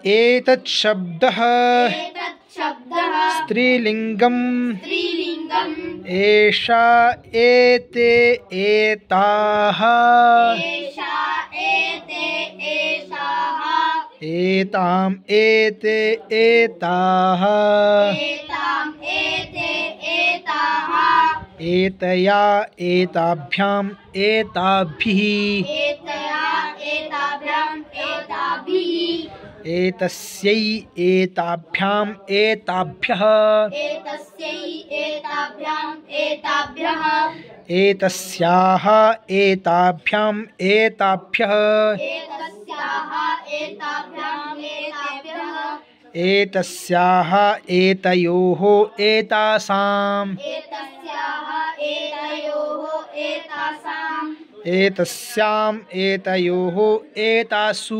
एतत् शब्दः स्त्रीलिङ्गम् एषा एते एताः एताम् एते एताः एतया एताभ्याम् एताभिः एतस्यै एताभ्याम् एताभ्यः एतस्याः एताभ्याम् एताभ्यः एतस्याः एतयोः एतासाम् एतस्याम् एतयोः एतासु